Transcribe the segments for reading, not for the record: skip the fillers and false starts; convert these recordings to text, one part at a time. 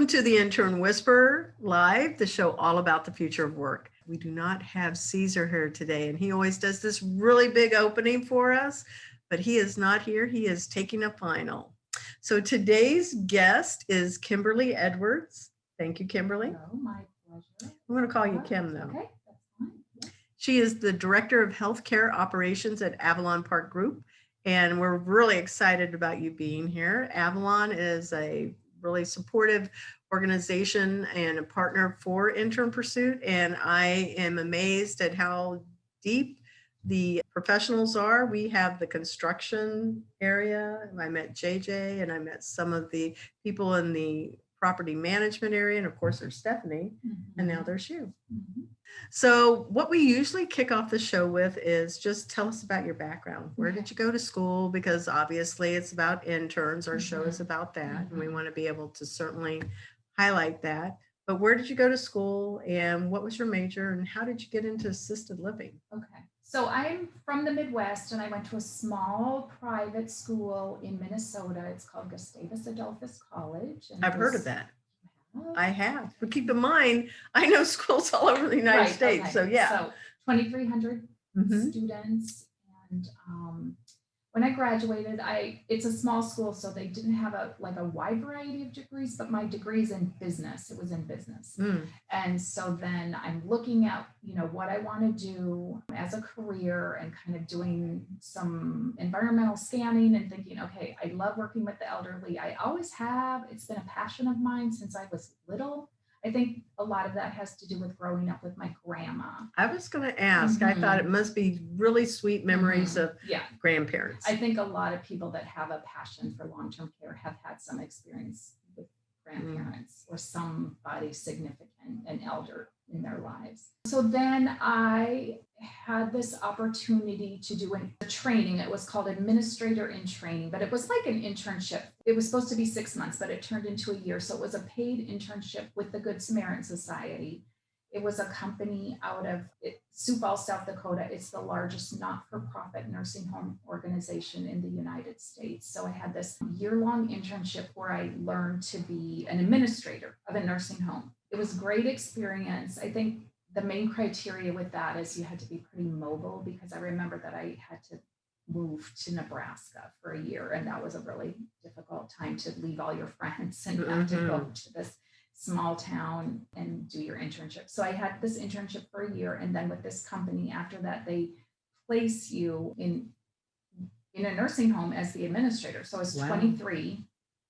Welcome to the Intern Whisperer Live, the show all about the future of work. We do not have Caesar here today, and he always does this really big opening for us, but he is not here. He is taking a final. So today's guest is Kimberly Edwards. Thank you, Kimberly. Hello, my pleasure. I'm going to call you Kim, though. Okay, that's fine. Yeah. She is the Director of Healthcare Operations at Avalon Park Group, and we're really excited about you being here. Avalon is a really supportive organization and a partner for Intern Pursuit, and I am amazed at how deep the professionals are. We have the construction area. I met JJ and I met some of the people in the property management area, and of course there's Stephanie, and now there's you. So what we usually kick off the show with is just tell us about your background. Where did you go to school? Because obviously it's about interns. Our show is about that, and we want to be able to certainly highlight that. But where did you go to school, and what was your major, and how did you get into assisted living? Okay. So I'm from the Midwest, and I went to a small private school in Minnesota. It's called Gustavus Adolphus College. And I've heard of that. I have. But keep in mind, I know schools all over the United States. Okay. So yeah. So 2,300 students. And when I graduated, it's a small school, so they didn't have a wide variety of degrees, but my degree's in business. It was in business. And so then I'm looking at, what I want to do as a career and kind of doing some environmental scanning and thinking, okay, I love working with the elderly. I always have. It's been a passion of mine since I was little. I think a lot of that has to do with growing up with my grandma. I was going to ask, I thought it must be really sweet memories of grandparents. I think a lot of people that have a passion for long-term care have had some experience with grandparents or somebody significant, an elder in their lives. So then I had this opportunity to do a training. It was called Administrator in Training, but it was like an internship. It was supposed to be 6 months, but it turned into a year. So it was a paid internship with the Good Samaritan Society. It was a company out of Sioux Falls, South Dakota. It's the largest not-for-profit nursing home organization in the United States. So I had this year-long internship where I learned to be an administrator of a nursing home. It was a great experience. I think the main criteria with that is you had to be pretty mobile, because I remember that I had to move to Nebraska for a year, and that was a really difficult time to leave all your friends and have to go to this small town and do your internship. So I had this internship for a year, and then with this company after that, they place you in a nursing home as the administrator. So I was 23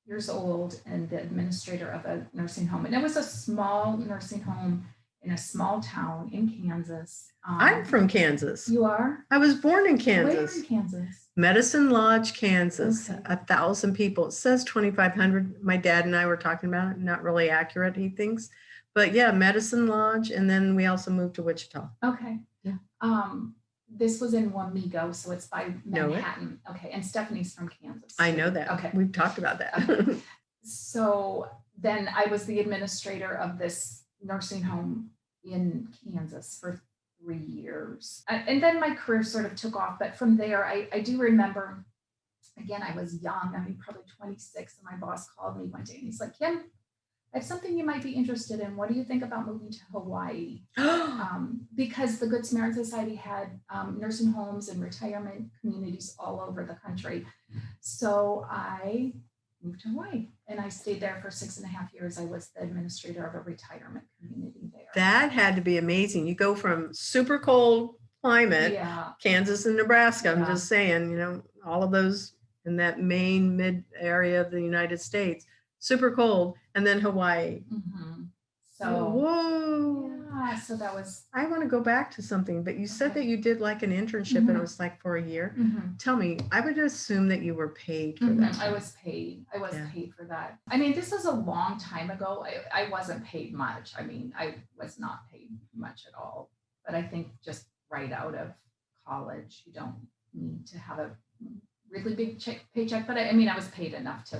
years old and the administrator of a nursing home. And it was a small nursing home in a small town in Kansas. I'm from Kansas. You are? I was born in Kansas. Where in Kansas? Medicine Lodge, Kansas. Okay. 1,000 people. It says 2,500. My dad and I were talking about it. Not really accurate, he thinks. But yeah, Medicine Lodge. And then we also moved to Wichita. Okay. Yeah. This was in Wamego, so it's by Manhattan. Okay. And Stephanie's from Kansas. I know that. Okay. We've talked about that. So then I was the administrator of this nursing home in Kansas for 3 years. And then my career sort of took off. But from there, I do remember, again, I was young, probably 26. And my boss called me one day and he's like, Kim, I have something you might be interested in. What do you think about moving to Hawaii? Because the Good Samaritan Society had nursing homes and retirement communities all over the country. So I moved to Hawaii and I stayed there for 6.5 years. I was the administrator of a retirement community there. That had to be amazing. You go from super cold climate, Kansas and Nebraska. I'm just saying, all of those in that main mid area of the United States, super cold, and then Hawaii. So, whoa. So that was. I want to go back to something, but you said that you did like an internship and it was like for a year. Tell me, I would assume that you were paid for that. I was paid. I was paid for that. This was a long time ago. I wasn't paid much. I was not paid much at all. But I think just right out of college, you don't need to have a really big paycheck. But I was paid enough to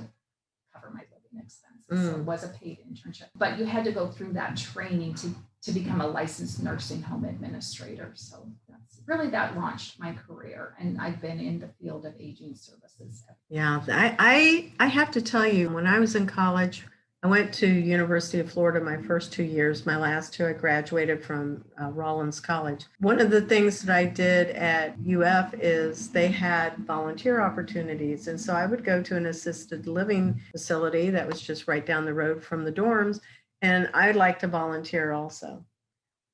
cover my living expenses. So it was a paid internship. But you had to go through that training to become a licensed nursing home administrator. So that's really, that launched my career. And I've been in the field of aging services. Yeah, I have to tell you, when I was in college, I went to University of Florida my first 2 years. My last two, I graduated from Rollins College. One of the things that I did at UF is they had volunteer opportunities. And so I would go to an assisted living facility that was just right down the road from the dorms. And I'd like to volunteer also.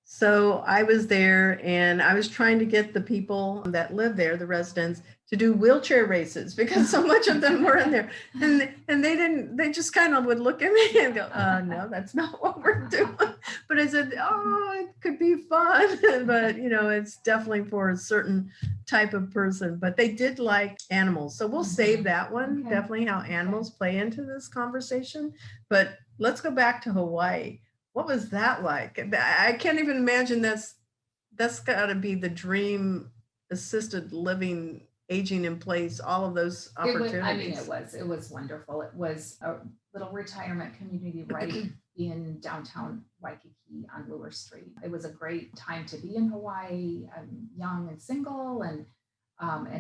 So I was there and I was trying to get the people that live there, the residents, to do wheelchair races because so much of them were in there. And they just kind of would look at me and go, no, that's not what we're doing. But I said, oh, it could be fun. But, it's definitely for a certain type of person. But they did like animals. So we'll save that one, definitely how animals play into this conversation. But let's go back to Hawaii. What was that like? I can't even imagine that's got to be the dream assisted living, aging in place, all of those opportunities. It was wonderful. It was a little retirement community right in downtown Waikiki on Lure Street. It was a great time to be in Hawaii. I'm young and single, and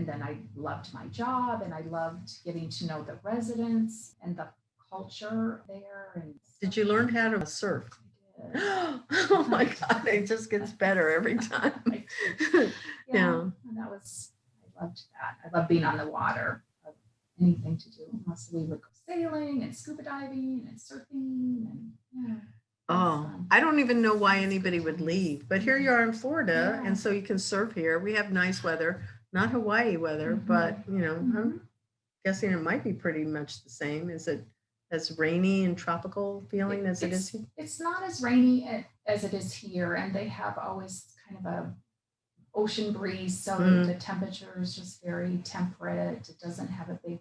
then I loved my job, and I loved getting to know the residents and the culture there. And did you learn how to surf? Oh my God, it just gets better every time. Yeah. I loved that. I love being on the water. Anything to do. Mostly we would go sailing and scuba diving and surfing and I don't even know why anybody would leave, but here you are in Florida, and so you can surf here. We have nice weather, not Hawaii weather, but I'm guessing it might be pretty much the same. Is it as rainy and tropical feeling as it is here? It's not as rainy as it is here, and they have always kind of a ocean breeze, so the temperature is just very temperate. It doesn't have a big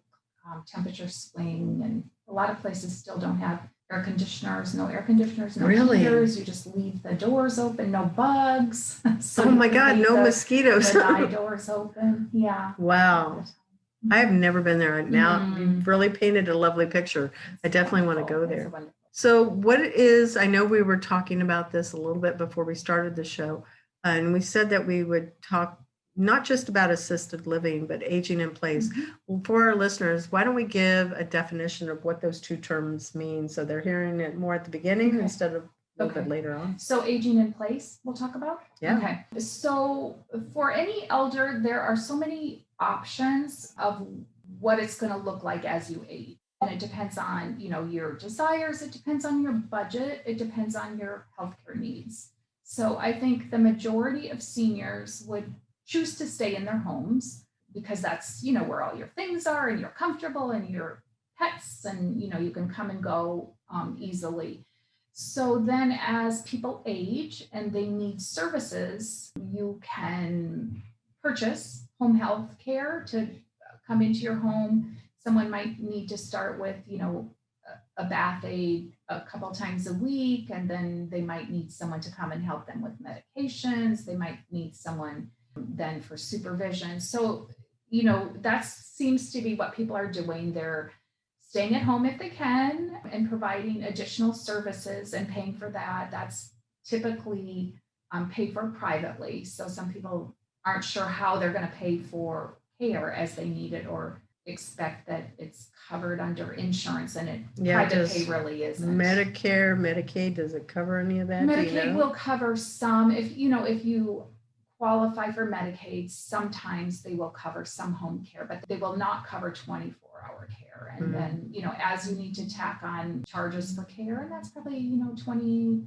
temperature swing, and a lot of places still don't have no air conditioners, no heaters. You just leave the doors open, no bugs. So oh my God, no mosquitoes. The doors open. Yeah. Wow. I have never been there. Now you've really painted a lovely picture. I definitely want to go there. So I know we were talking about this a little bit before we started the show, and we said that we would talk not just about assisted living, but aging in place. Well, for our listeners, why don't we give a definition of what those two terms mean so they're hearing it more at the beginning instead of a little bit later on. So aging in place, we'll talk about. Yeah. Okay. So for any elder, there are so many options of what it's going to look like as you age. And it depends on, your desires. It depends on your budget. It depends on your healthcare needs. So I think the majority of seniors would choose to stay in their homes because that's, where all your things are and you're comfortable and your pets and, you can come and go easily. So then as people age and they need services, you can purchase home health care to come into your home. Someone might need to start with, a bath aid a couple times a week, and then they might need someone to come and help them with medications. They might need someone then for supervision. So, that seems to be what people are doing. They're staying at home if they can and providing additional services and paying for that. That's typically paid for privately. So some people aren't sure how they're going to pay for care as they need it or expect that it's covered under insurance, and private pay really isn't. Medicare, Medicaid, does it cover any of that? Medicaid will cover some. If you qualify for Medicaid, sometimes they will cover some home care, but they will not cover 24-hour care. And then, as you need to tack on charges for care, and that's probably, $22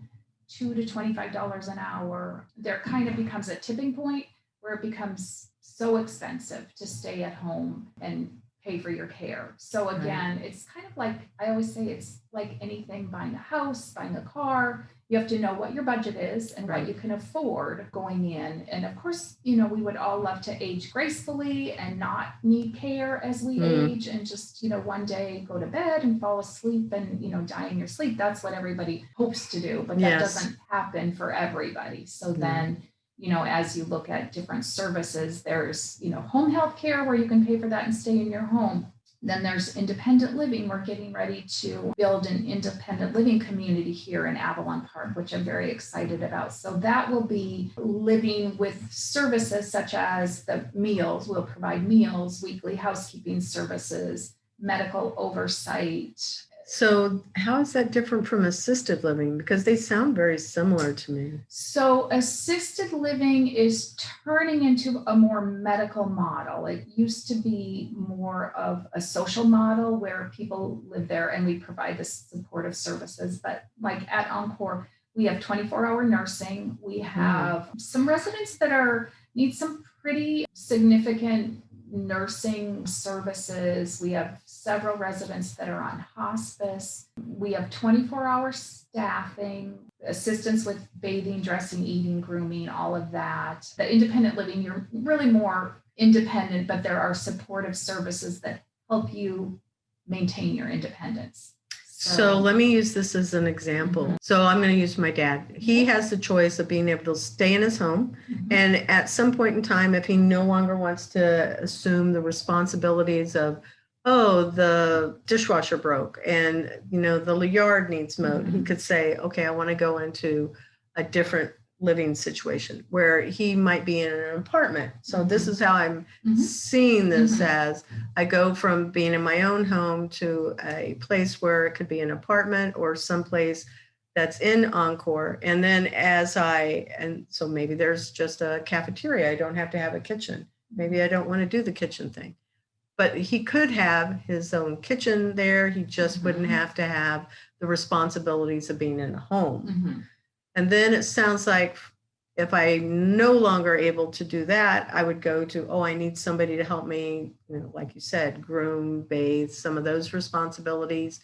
to $25 an hour, there kind of becomes a tipping point where it becomes so expensive to stay at home and pay for your care. So again, it's kind of like, I always say, it's like anything, buying a house, buying a car. You have to know what your budget is and what you can afford going in. And of course, we would all love to age gracefully and not need care as we age and just, one day go to bed and fall asleep and, die in your sleep. That's what everybody hopes to do, but that doesn't happen for everybody. So then, as you look at different services, there's, home health care where you can pay for that and stay in your home. Then there's independent living. We're getting ready to build an independent living community here in Avalon Park, which I'm very excited about. So that will be living with services such as the meals. We'll provide meals, weekly housekeeping services, medical oversight. So how is that different from assisted living? Because they sound very similar to me. So assisted living is turning into a more medical model. It used to be more of a social model where people live there and we provide the supportive services. But like at Encore, we have 24-hour nursing. We have some residents that need some pretty significant nursing services. We have several residents that are on hospice. We have 24-hour staffing, assistance with bathing, dressing, eating, grooming, all of that. The independent living, you're really more independent, but there are supportive services that help you maintain your independence. So let me use this as an example. So I'm going to use my dad. He has the choice of being able to stay in his home. And at some point in time, if he no longer wants to assume the responsibilities of, oh, the dishwasher broke and, the yard needs mowed, he could say, okay, I want to go into a different living situation where he might be in an apartment. So this is how I'm seeing this as I go from being in my own home to a place where it could be an apartment or someplace that's in Encore. And then so maybe there's just a cafeteria. I don't have to have a kitchen. Maybe I don't want to do the kitchen thing. But he could have his own kitchen there. He just wouldn't have to have the responsibilities of being in a home. And then it sounds like if I'm no longer able to do that, I would go to, I need somebody to help me, like you said, groom, bathe, some of those responsibilities.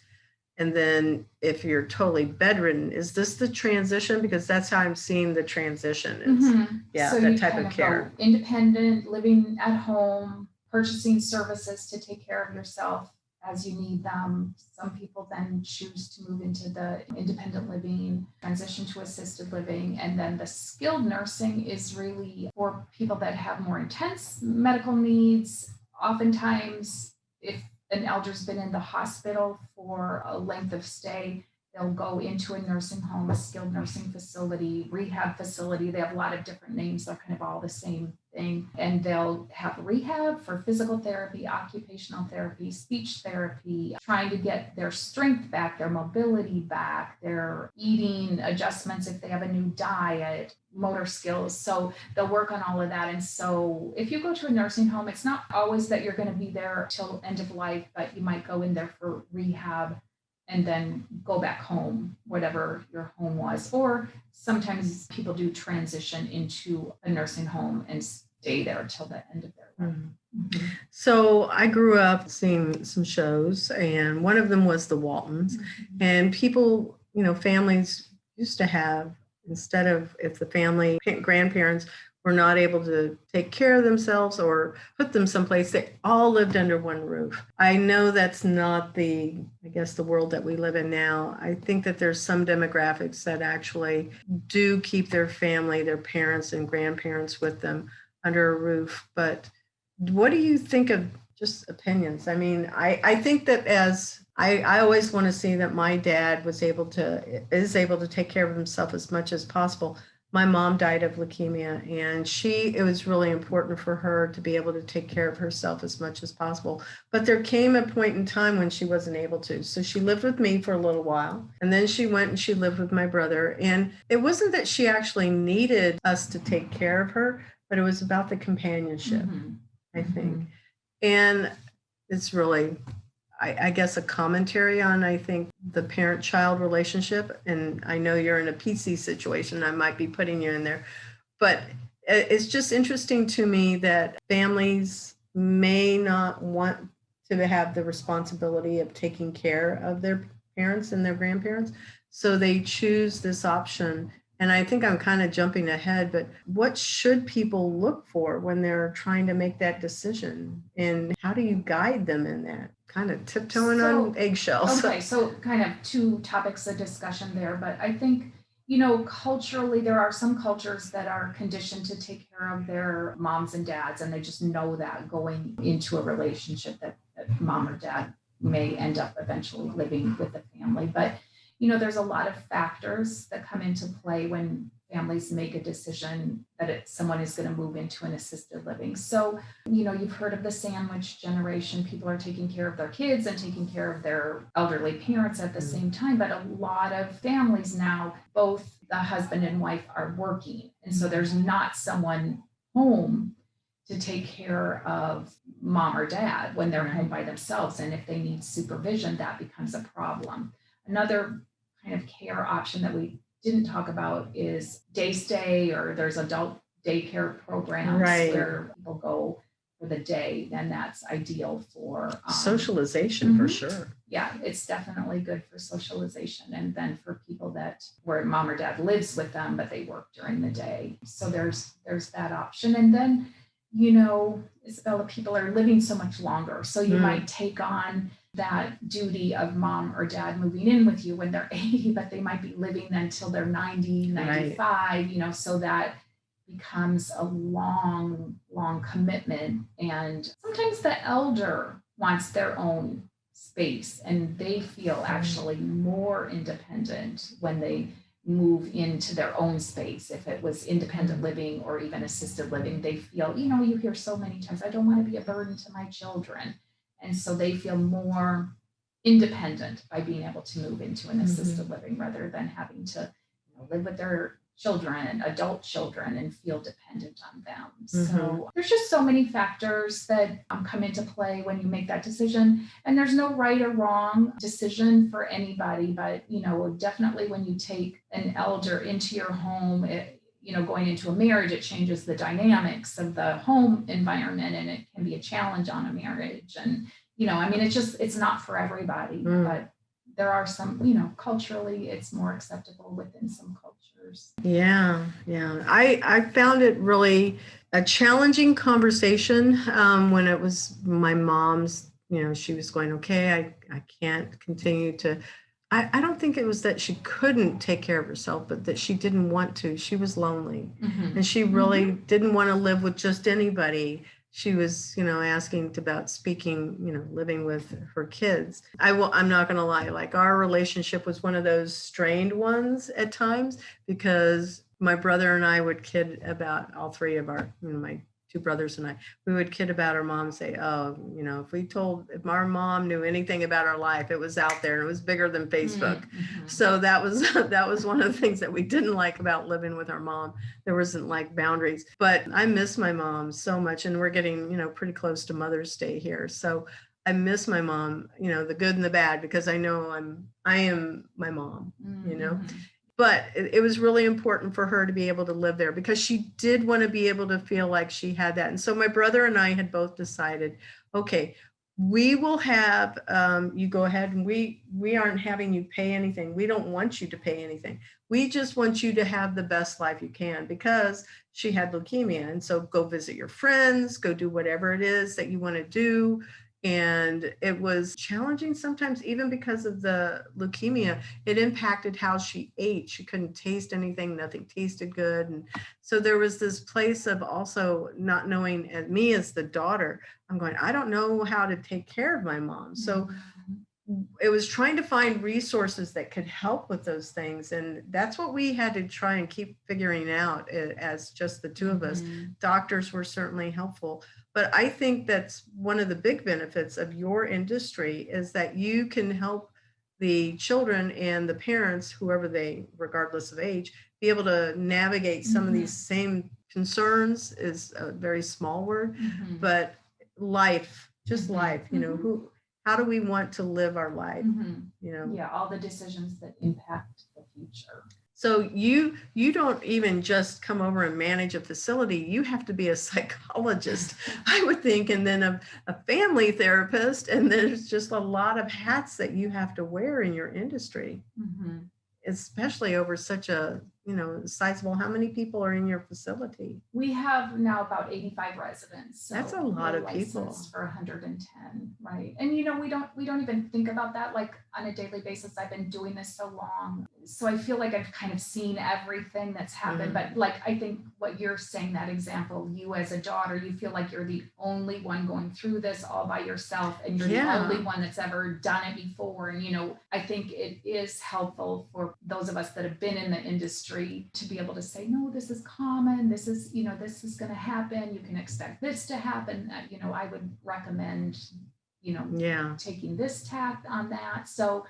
And then if you're totally bedridden, is this the transition? Because that's how I'm seeing the transition. So that type of care. Independent, living at home, purchasing services to take care of yourself as you need them. Some people then choose to move into the independent living, transition to assisted living. And then the skilled nursing is really for people that have more intense medical needs. Oftentimes, if an elder's been in the hospital for a length of stay, they'll go into a nursing home, a skilled nursing facility, rehab facility. They have a lot of different names. They're kind of all the same thing. And they'll have rehab for physical therapy, occupational therapy, speech therapy, trying to get their strength back, their mobility back, their eating adjustments if they have a new diet, motor skills. So they'll work on all of that. And so if you go to a nursing home, it's not always that you're going to be there till end of life, but you might go in there for rehab and then go back home, whatever your home was. Or sometimes people do transition into a nursing home and stay there till the end of their life. So I grew up seeing some shows, and one of them was the Waltons. And people, families used to have, instead of if the family grandparents were not able to take care of themselves or put them someplace, they all lived under one roof. I know that's not the world that we live in now. I think that there's some demographics that actually do keep their family, their parents and grandparents with them under a roof. But what do you think of just opinions? I mean, I think that I always want to see that my dad is able to take care of himself as much as possible. My mom died of leukemia, and it was really important for her to be able to take care of herself as much as possible. But there came a point in time when she wasn't able to. So she lived with me for a little while, and then she went and she lived with my brother. And it wasn't that she actually needed us to take care of her, but it was about the companionship, I think. And it's really, I guess, a commentary on, I think, the parent-child relationship. And I know you're in a PC situation. I might be putting you in there. But it's just interesting to me that families may not want to have the responsibility of taking care of their parents and their grandparents. So they choose this option. And I think I'm kind of jumping ahead, but what should people look for when they're trying to make that decision? And how do you guide them in that? Kind of tiptoeing on eggshells. Okay, so kind of two topics of discussion there, but I think, culturally, there are some cultures that are conditioned to take care of their moms and dads, and they just know that going into a relationship that mom or dad may end up eventually living with the family. But there's a lot of factors that come into play when families make a decision that someone is going to move into an assisted living. So, you've heard of the sandwich generation. People are taking care of their kids and taking care of their elderly parents at the same time. But a lot of families now, both the husband and wife are working. And so there's not someone home to take care of mom or dad when they're home by themselves. And if they need supervision, that becomes a problem. Another kind of care option that we didn't talk about is day stay, or there's adult daycare programs where people go for the day. Then that's ideal for socialization for sure. Yeah, it's definitely good for socialization. And then for people where mom or dad lives with them, but they work during the day. So there's that option. And then, Isabella, people are living so much longer. So you might take on that duty of mom or dad moving in with you when they're 80, but they might be living then till they're 90, 95, so that becomes a long, long commitment. And sometimes the elder wants their own space, and they feel actually more independent when they move into their own space. If it was independent living or even assisted living, they feel, you hear so many times, I don't want to be a burden to my children. And so they feel more independent by being able to move into an assisted living rather than having to live with their children, adult children, and feel dependent on them. So there's just so many factors that come into play when you make that decision. And there's no right or wrong decision for anybody, but, definitely when you take an elder into your home, going into a marriage, it changes the dynamics of the home environment, and it can be a challenge on a marriage. And, it's not for everybody, but there are some, culturally, it's more acceptable within some cultures. Yeah. I found it really a challenging conversation when it was my mom's, she was going, okay, I can't continue to. I don't think it was that she couldn't take care of herself, but that she didn't want to. She was lonely, and she really didn't want to live with just anybody. She was, asking about speaking, living with her kids. I'm not going to lie, like our relationship was one of those strained ones at times, because my brother and I would kid about all three of our, my two brothers and I, we would kid about our mom and say, oh, if our mom knew anything about our life, it was out there and it was bigger than Facebook. So that was one of the things that we didn't like about living with our mom. There wasn't like boundaries, but I miss my mom so much, and we're getting, pretty close to Mother's Day here. So I miss my mom, the good and the bad, because I know I am my mom, But it was really important for her to be able to live there, because she did want to be able to feel like she had that. And so my brother and I had both decided, okay, we will have you go ahead, and we aren't having you pay anything. We don't want you to pay anything. We just want you to have the best life you can, because she had leukemia. And so go visit your friends, go do whatever it is that you want to do. And it was challenging sometimes, even because of the leukemia. It impacted how she ate. She couldn't taste anything. Nothing tasted good. And so there was this place of also not knowing, and me as the daughter, I'm going, I don't know how to take care of my mom. So it was trying to find resources that could help with those things. And that's what we had to try and keep figuring out as just the two of us. Doctors were certainly helpful. But I think that's one of the big benefits of your industry, is that you can help the children and the parents, whoever they, regardless of age, be able to navigate some of these same concerns. Is a very small word, but life, just life, how do we want to live our life? Yeah, all the decisions that impact the future. So you don't even just come over and manage a facility. You have to be a psychologist, I would think, and then a family therapist. And there's just a lot of hats that you have to wear in your industry, especially over such a, sizable. How many people are in your facility? We have now about 85 residents. So that's a lot of people for 110, right? And we don't even think about that like on a daily basis. I've been doing this so long. so I feel like I've kind of seen everything that's happened. But like, I think what you're saying, that example, you as a daughter, you feel like you're the only one going through this all by yourself, and you're the only one that's ever done it before. And, I think it is helpful for those of us that have been in the industry to be able to say, no, this is common. This is, this is going to happen. You can expect this to happen. I would recommend, taking this tact on that. So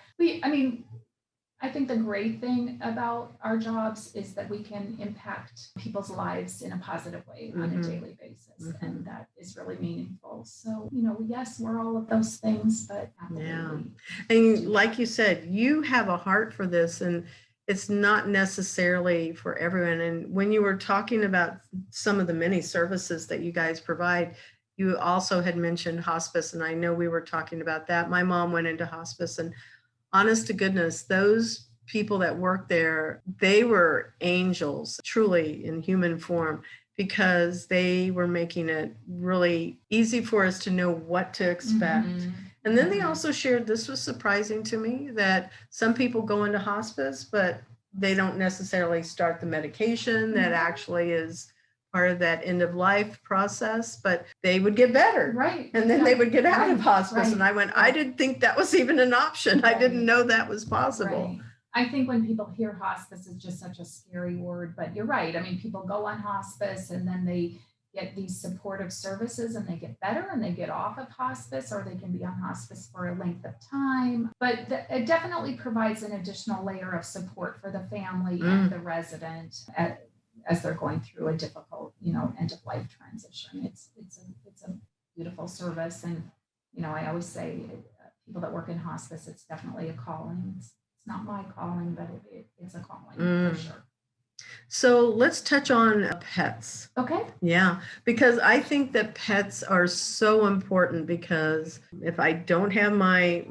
I think the great thing about our jobs is that we can impact people's lives in a positive way on a daily basis. And that is really meaningful. So, yes, we're all of those things, but absolutely. And like you said, you have a heart for this, and it's not necessarily for everyone. And when you were talking about some of the many services that you guys provide, you also had mentioned hospice. And I know we were talking about that. My mom went into hospice, and honest to goodness, those people that work there, they were angels, truly in human form, because they were making it really easy for us to know what to expect. And then they also shared, this was surprising to me, that some people go into hospice, but they don't necessarily start the medication that actually is part of that end of life process, but they would get better. Right. And then they would get out of hospice. And I went, I didn't think that was even an option. I didn't know that was possible. Right. I think when people hear hospice, it's just such a scary word, but you're right. People go on hospice and then they get these supportive services and they get better and they get off of hospice, or they can be on hospice for a length of time. But it definitely provides an additional layer of support for the family and the resident as they're going through a difficult, end of life transition. It's a beautiful service. And, I always say people that work in hospice, it's definitely a calling. It's not my calling, but it's a calling for sure. So let's touch on pets. Okay. Yeah, because I think that pets are so important, because if I don't have my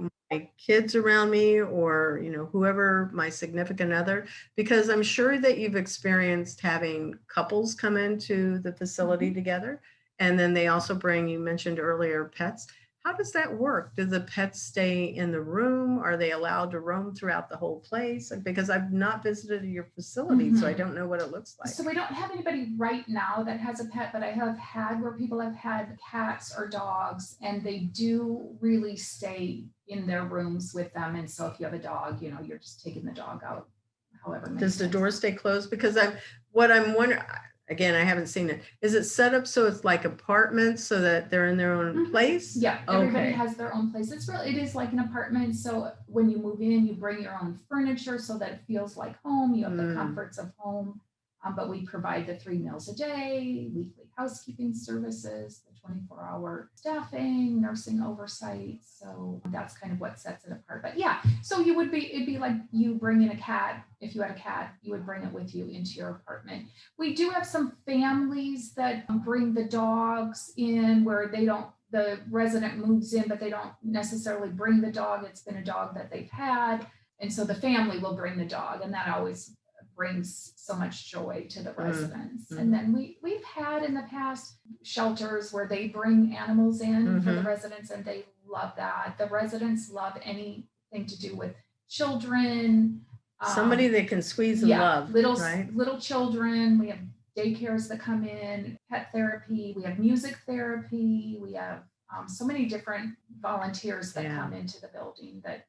kids around me, or whoever, my significant other, because I'm sure that you've experienced having couples come into the facility together, and then they also bring, you mentioned earlier, pets. How does that work? Do the pets stay in the room? Are they allowed to roam throughout the whole place? Because I've not visited your facility, so I don't know what it looks like. So we don't have anybody right now that has a pet, but I have had where people have had cats or dogs, and they do really stay in their rooms with them. And so if you have a dog, you're just taking the dog out, however. Does the door stay closed? Because I'm wondering, again, I haven't seen it. Is it set up so it's like apartments, so that they're in their own place? Yeah, everybody has their own place. It is like an apartment. So when you move in, you bring your own furniture so that it feels like home. You have the comforts of home. But we provide the 3 meals a day, weekly housekeeping services, the 24-hour staffing, nursing oversight. So that's kind of what sets it apart. But yeah, so it'd be like you bring in a cat. If you had a cat, you would bring it with you into your apartment. We do have some families that bring the dogs in where the resident moves in, but they don't necessarily bring the dog. It's been a dog that they've had. And so the family will bring the dog, and that always brings so much joy to the residents. And then we've had in the past shelters where they bring animals in for the residents, and they love that. The residents love anything to do with children. Somebody they can squeeze and love. Little children. We have daycares that come in, pet therapy. We have music therapy. We have so many different volunteers that come into the building that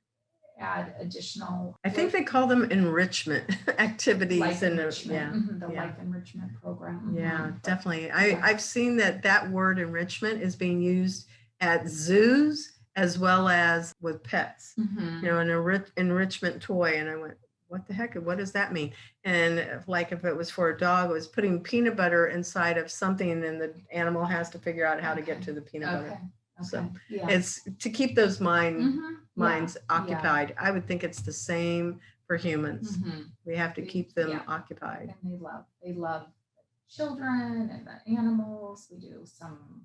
add additional. I think they call them enrichment activities. Life enrichment, the life enrichment program. Yeah, definitely. I've seen that word enrichment is being used at zoos as well as with pets. An enrichment toy. And I went, what the heck? What does that mean? And like if it was for a dog, it was putting peanut butter inside of something, and then the animal has to figure out how to get to the peanut butter. So it's to keep those minds occupied. I would think it's the same for humans. We have to keep them occupied. And they love children and the animals. We do some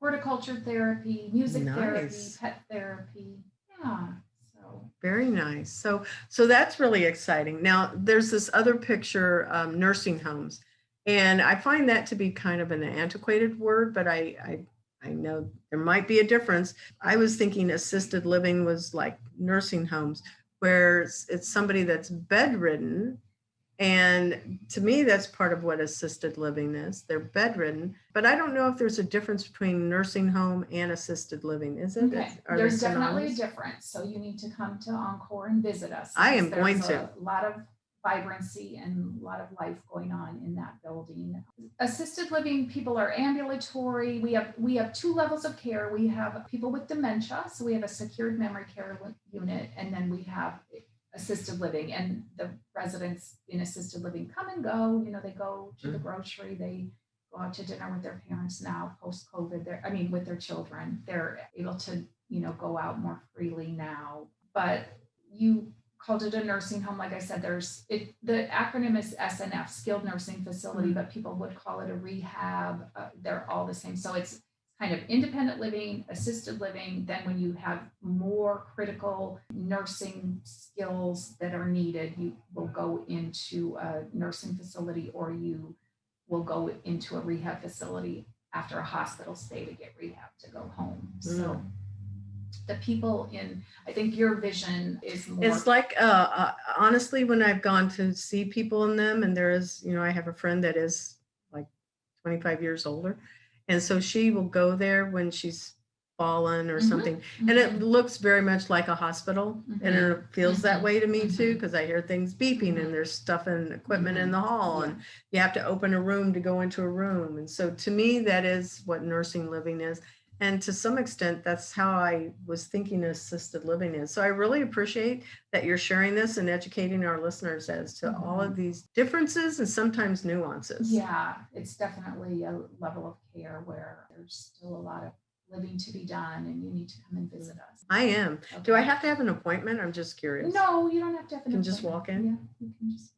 horticulture therapy, music therapy, pet therapy. Yeah. So very nice. So that's really exciting. Now there's this other picture, nursing homes, and I find that to be kind of an antiquated word, but I know there might be a difference. I was thinking assisted living was like nursing homes. where it's somebody that's bedridden. And to me, that's part of what assisted living is. They're bedridden, but I don't know if there's a difference between nursing home and assisted living. Is it? Okay, there's definitely a difference. So you need to come to Encore and visit us. I am going to. A lot of vibrancy and a lot of life going on in that building. Assisted living people are ambulatory. We have 2 levels of care. We have people with dementia, so we have a secured memory care unit, and then we have assisted living, and the residents in assisted living come and go. They go to the grocery, they go out to dinner with their parents now post-COVID. With their children, they're able to, go out more freely now. But you called it a nursing home. Like I said, the acronym is SNF, skilled nursing facility, but people would call it a rehab. They're all the same. So it's kind of independent living, assisted living. Then when you have more critical nursing skills that are needed, you will go into a nursing facility, or you will go into a rehab facility after a hospital stay to get rehab to go home. So the people I think your vision is more. It's like, honestly, when I've gone to see people in them, and there is, I have a friend that is like 25 years older. And so she will go there when she's fallen or something. And it looks very much like a hospital. And it feels that way to me too, because I hear things beeping and there's stuff and equipment in the hall, and you have to open a room to go into a room. And so to me, that is what nursing living is. And to some extent, that's how I was thinking assisted living is. So I really appreciate that you're sharing this and educating our listeners as to all of these differences and sometimes nuances. Yeah, it's definitely a level of care where there's still a lot of living to be done, and you need to come and visit us. I am. Okay. Do I have to have an appointment? I'm just curious. No, you don't have to have an appointment. You can just walk in? Yeah, you can just.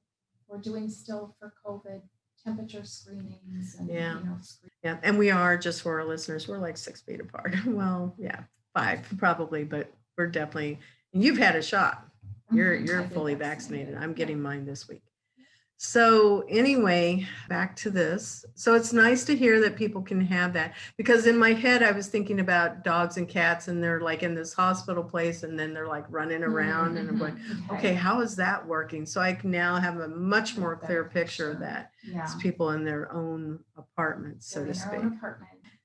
We're doing still for COVID temperature screenings and Yeah, and we are, just for our listeners, we're like 6 feet apart. Well, yeah, 5 probably, but we're definitely. And you've had a shot. You're fully vaccinated. I'm getting mine this week. So anyway, back to this. So it's nice to hear that people can have that, because in my head I was thinking about dogs and cats, and they're like in this hospital place, and then they're like running around, and I'm going, okay, how is that working? So I can now have a much more clear picture of that. It's people in their own apartments, so to speak.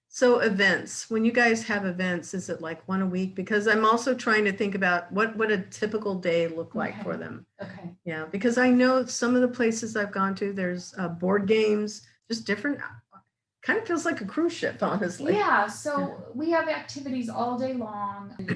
So events, when you guys have events, is it like 1 a week? Because I'm also trying to think about what a typical day look like for them. Okay. Yeah, because I know some of the places I've gone to, there's board games, just different, kind of feels like a cruise ship, honestly. Yeah, so we have activities all day long. And,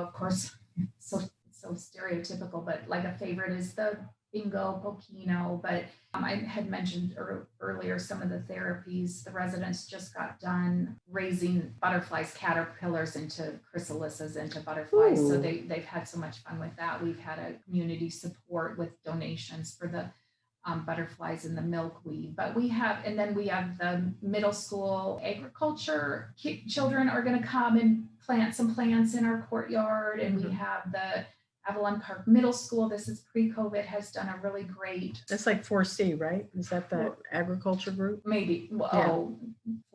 of course, so stereotypical, but like a favorite is the bingo, Pokino, but I had mentioned earlier some of the therapies. The residents just got done raising butterflies, caterpillars into chrysalises, into butterflies. Ooh. So they've had so much fun with that. We've had a community support with donations for the butterflies and the milkweed. But we have the middle school agriculture. Children are going to come and plant some plants in our courtyard, and we have the Avalon Park Middle School, this is pre-COVID, has done a really great. That's like 4C, right? Is that the agriculture group? Maybe. Well,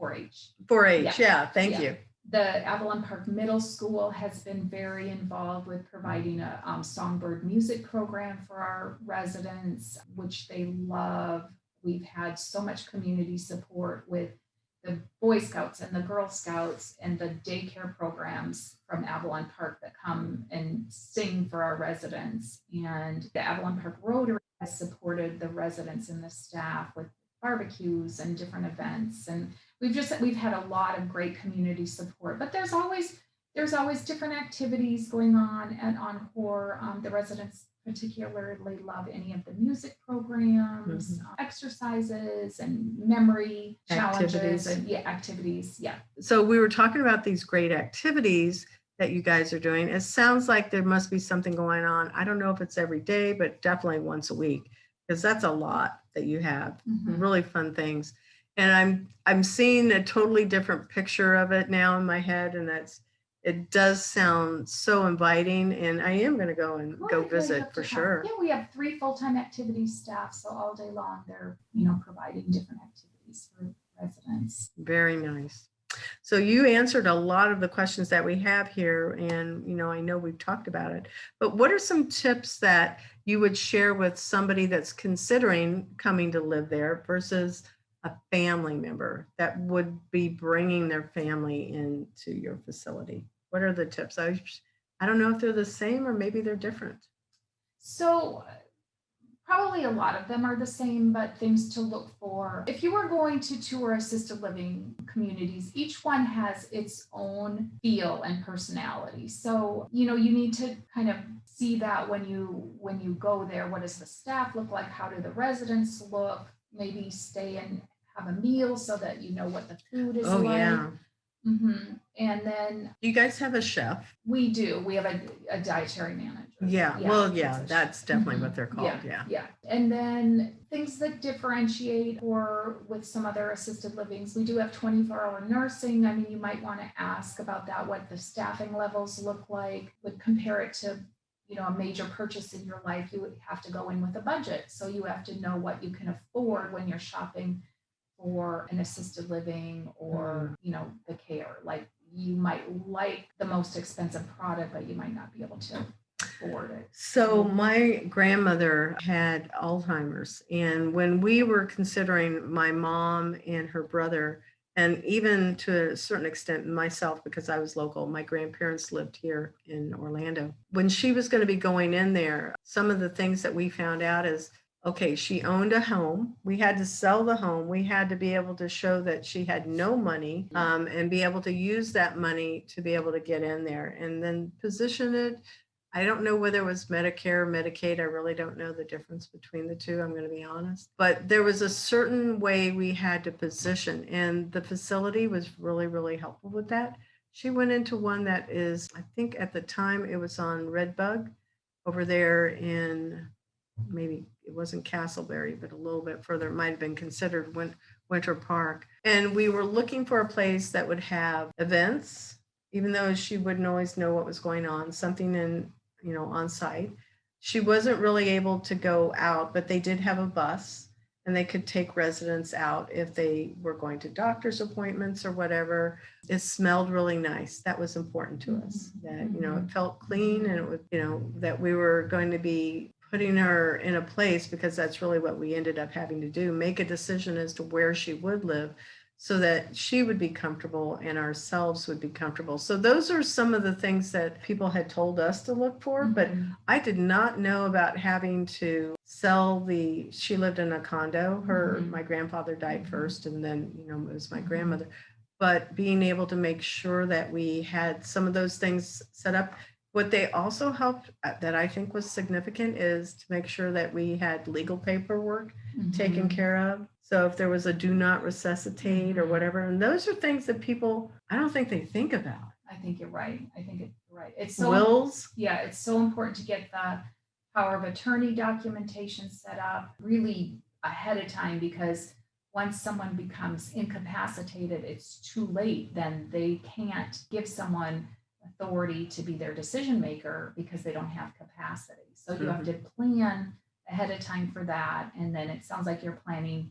4-H. 4-H, yeah. Thank you. The Avalon Park Middle School has been very involved with providing a songbird music program for our residents, which they love. We've had so much community support with the Boy Scouts and the Girl Scouts and the daycare programs from Avalon Park that come and sing for our residents. And the Avalon Park Rotary has supported the residents and the staff with barbecues and different events. And we've had a lot of great community support, but there's always different activities going on at Encore. The residents particularly love any of the music programs, exercises and memory challenges and activities. Yeah. So we were talking about these great activities that you guys are doing. It sounds like there must be something going on. I don't know if it's every day, but definitely once a week, because that's a lot that you have. Really fun things. And I'm seeing a totally different picture of it now in my head, and it does sound so inviting, and I am going to go visit for sure. Yeah, we have 3 full-time activities staff, so all day long they're providing different activities for residents. Very nice. So you answered a lot of the questions that we have here, and I know we've talked about it, but what are some tips that you would share with somebody that's considering coming to live there versus a family member that would be bringing their family into your facility? What are the tips? I don't know if they're the same or maybe they're different. So probably a lot of them are the same, but things to look for. If you are going to tour assisted living communities, each one has its own feel and personality. So, you need to kind of see that when you go there. What does the staff look like? How do the residents look? Maybe stay and have a meal so that you know what the food is Oh, like. yeah. And then Do you guys have a chef? we do. We have a dietary manager. Yeah. Well, yeah, it's a that's definitely what they're chef. called. Yeah. Yeah. And then things that differentiate or with some other assisted livings, we do have 24-hour nursing. I mean, you might want to ask about that, what the staffing levels look like, would compare it to, a major purchase in your life. You would have to go in with a budget. So you have to know what you can afford when you're shopping for an assisted living or, the care. Like you might like the most expensive product, but you might not be able to afford it. So my grandmother had Alzheimer's, and when we were considering my mom and her brother, and even to a certain extent myself, because I was local, my grandparents lived here in Orlando. When she was going to be going in there, some of the things that we found out is, okay, she owned a home. We had to sell the home. We had to be able to show that she had no money, and be able to use that money to be able to get in there and then position it. I don't know whether it was Medicare or Medicaid. I really don't know the difference between the two. I'm going to be honest. But there was a certain way we had to position, and the facility was really, really helpful with that. She went into one that is, I think at the time it was on Redbug over there in, maybe it wasn't Castleberry, but a little bit further. It might have been considered Winter Park. And we were looking for a place that would have events, even though she wouldn't always know what was going on, something on site. She wasn't really able to go out, but they did have a bus and they could take residents out if they were going to doctor's appointments or whatever. It smelled really nice. That was important to us, that, it felt clean, and it was, that we were going to be putting her in a place, because that's really what we ended up having to do, make a decision as to where she would live so that she would be comfortable and ourselves would be comfortable. So those are some of the things that people had told us to look for, but I did not know about having to sell she lived in a condo. My grandfather died first, and then, it was my grandmother. But being able to make sure that we had some of those things set up. What they also helped, that I think was significant, is to make sure that we had legal paperwork taken care of. So if there was a do not resuscitate or whatever, and those are things that people, I don't think they think about. I think you're right. It's so wills. Yeah, it's so important to get the power of attorney documentation set up really ahead of time, because once someone becomes incapacitated, it's too late. Then they can't give someone authority to be their decision maker because they don't have capacity. So you have to plan ahead of time for that. And then it sounds like you're planning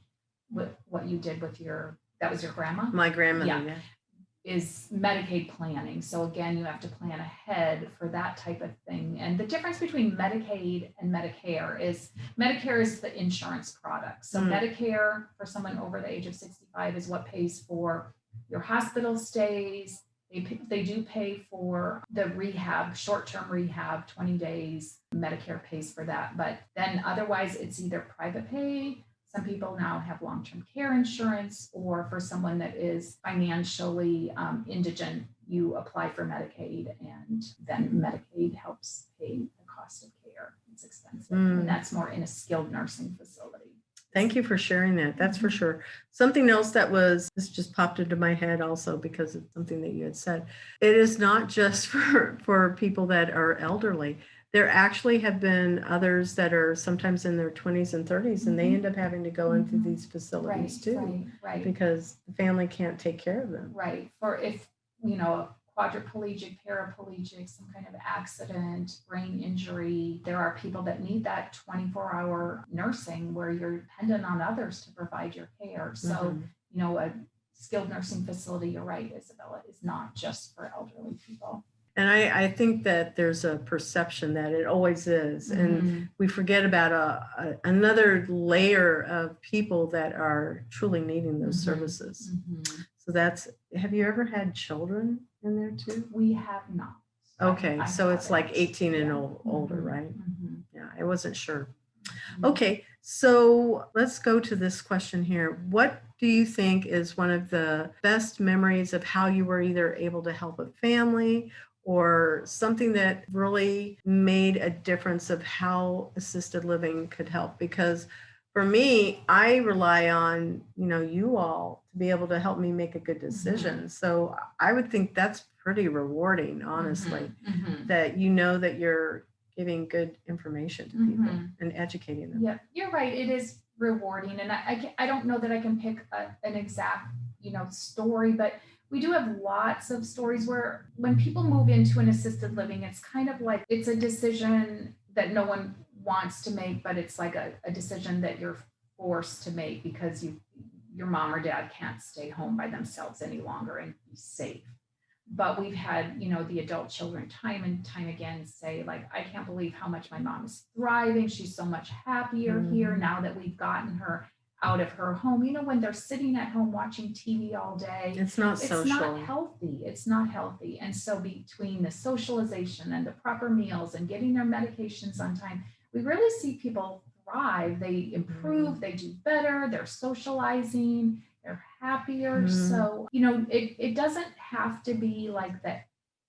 with what you did with that was your grandma? My grandmother, yeah. Is Medicaid planning. So again, you have to plan ahead for that type of thing. And the difference between Medicaid and Medicare is the insurance product. So Medicare for someone over the age of 65 is what pays for your hospital stays. They do pay for the rehab, short-term rehab, 20 days. Medicare pays for that. But then otherwise, it's either private pay. Some people now have long-term care insurance, or for someone that is financially indigent, you apply for Medicaid, and then Medicaid helps pay the cost of care. It's expensive. And that's more in a skilled nursing facility. Thank you for sharing that. That's for sure. Something else this just popped into my head also because it's something that you had said. It is not just for people that are elderly. There actually have been others that are sometimes in their 20s and 30s, and they end up having to go into these facilities too, right. Because the family can't take care of them. Right. For if, a quadriplegic, paraplegic, some kind of accident, brain injury, there are people that need that 24-hour nursing where you're dependent on others to provide your care. So, a skilled nursing facility, you're right, Isabella, is not just for elderly people. And I think that there's a perception that it always is. And we forget about another layer of people that are truly needing those services. So have you ever had children in there too? We have not. Okay, so it's like 18 and Yeah. older, right? Yeah, I wasn't sure. Okay, so let's go to this question here. What do you think is one of the best memories of how you were either able to help a family or something that really made a difference of how assisted living could help? Because for me, I rely on, you all to be able to help me make a good decision. So I would think that's pretty rewarding, honestly, that that you're giving good information to people and educating them. Yeah, you're right. It is rewarding. And I don't know that I can pick an exact, story, but we do have lots of stories where when people move into an assisted living, it's kind of like it's a decision that no one wants to make, but it's like a decision that you're forced to make because your mom or dad can't stay home by themselves any longer and be safe. But we've had, the adult children time and time again say, like, I can't believe how much my mom is thriving. She's so much happier here now that we've gotten her out of her home. When they're sitting at home watching TV all day, it's not social. It's not healthy. It's not healthy. And so between the socialization and the proper meals and getting their medications on time, we really see people thrive. They improve, they do better, they're socializing, they're happier. So, it doesn't have to be like that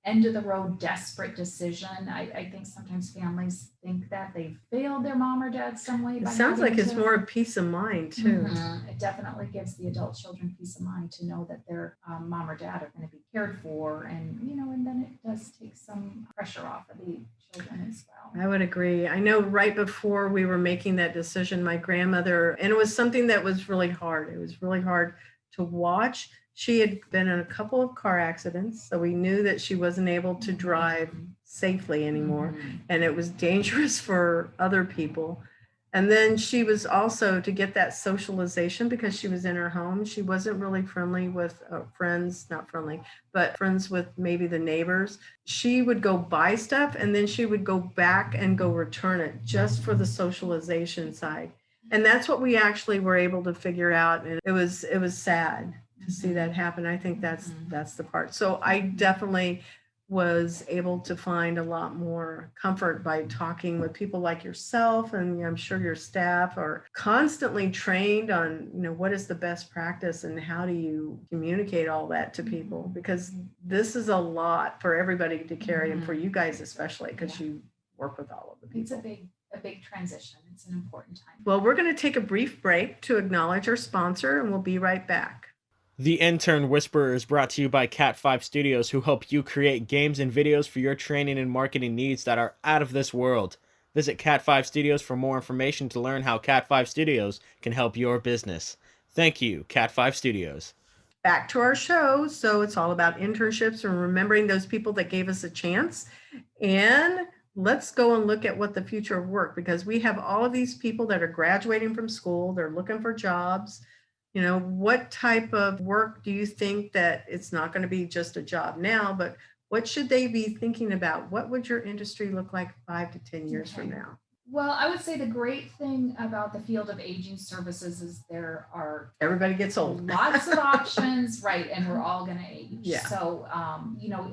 end of the road desperate decision. I think sometimes families think that they've failed their mom or dad some way. It sounds like it's more peace of mind too. It definitely gives the adult children peace of mind to know that their mom or dad are going to be cared for, and and then it does take some pressure off of the children as well. I would agree. I know right before we were making that decision, my grandmother, and it was something that was really hard. It was really hard to watch. She had been in a couple of car accidents, so we knew that she wasn't able to drive safely anymore, and it was dangerous for other people. And then she was also, to get that socialization, because she was in her home, she wasn't really friendly with friends, not friendly, but friends with maybe the neighbors. She would go buy stuff and then she would go back and go return it just for the socialization side. And that's what we actually were able to figure out. And it was sad to see that happen. I think that's the part. So I definitely was able to find a lot more comfort by talking with people like yourself, and I'm sure your staff are constantly trained on, what is the best practice and how do you communicate all that to people, because this is a lot for everybody to carry, and for you guys especially, because you work with all of the people. It's a big transition. It's an important time. Well, we're going to take a brief break to acknowledge our sponsor, and we'll be right back. The Intern Whisperer is brought to you by Cat 5 Studios, who help you create games and videos for your training and marketing needs that are out of this world. Visit Cat 5 Studios for more information to learn how Cat 5 Studios can help your business. Thank you, Cat 5 Studios. Back to our show. So it's all about internships and remembering those people that gave us a chance. And let's go and look at what the future of work, because we have all of these people that are graduating from school. They're looking for jobs. What type of work do you think that it's not going to be just a job now, but what should they be thinking about? What would your industry look like 5 to 10 years from now? Well, I would say the great thing about the field of aging services is there are everybody gets old. Lots of options, right? And we're all going to age. Yeah. So,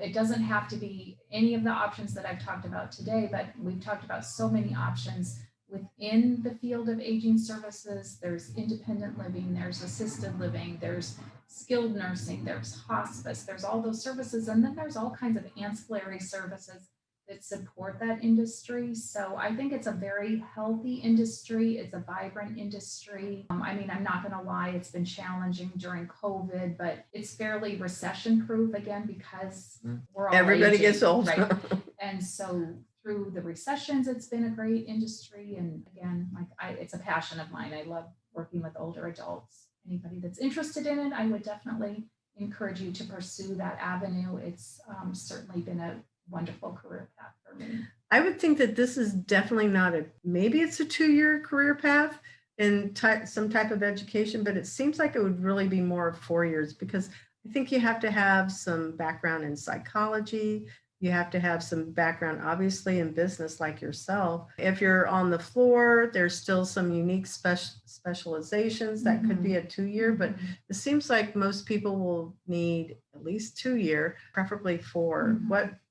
it doesn't have to be any of the options that I've talked about today, but we've talked about so many options within the field of aging services. There's independent living, there's assisted living, there's skilled nursing, there's hospice, there's all those services. And then there's all kinds of ancillary services that support that industry. So I think it's a very healthy industry. It's a vibrant industry. I'm not going to lie, it's been challenging during COVID, but it's fairly recession proof again, because we're all everybody aging, gets old. Right? And so through the recessions, it's been a great industry. And again, it's a passion of mine. I love working with older adults. Anybody that's interested in it, I would definitely encourage you to pursue that avenue. It's certainly been a wonderful career path for me. I would think that this is definitely not maybe it's a 2-year career path, in some type of education, but it seems like it would really be more 4 years because I think you have to have some background in psychology. You have to have some background, obviously, in business like yourself. If you're on the floor, there's still some unique specializations that could be a 2 year, but it seems like most people will need at least 2 year, preferably 4.